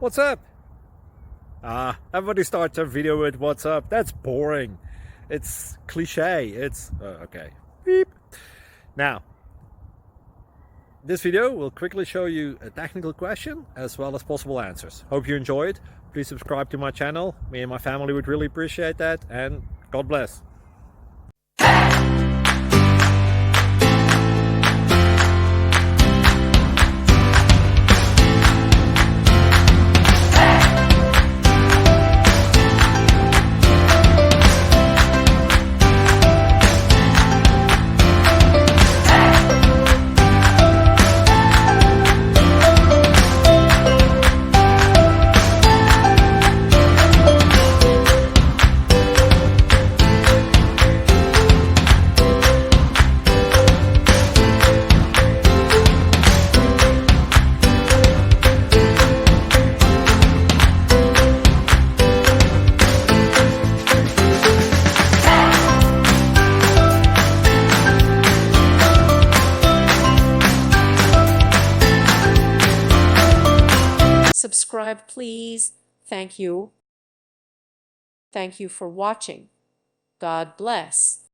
What's up? Everybody starts their video with what's up. That's boring. It's cliche. It's okay. Beep. Now, this video will quickly show you a technical question as well as possible answers. Hope you enjoy it. Please subscribe to my channel. Me and my family would really appreciate that, and God bless. Subscribe, please. Thank you. Thank you for watching. God bless.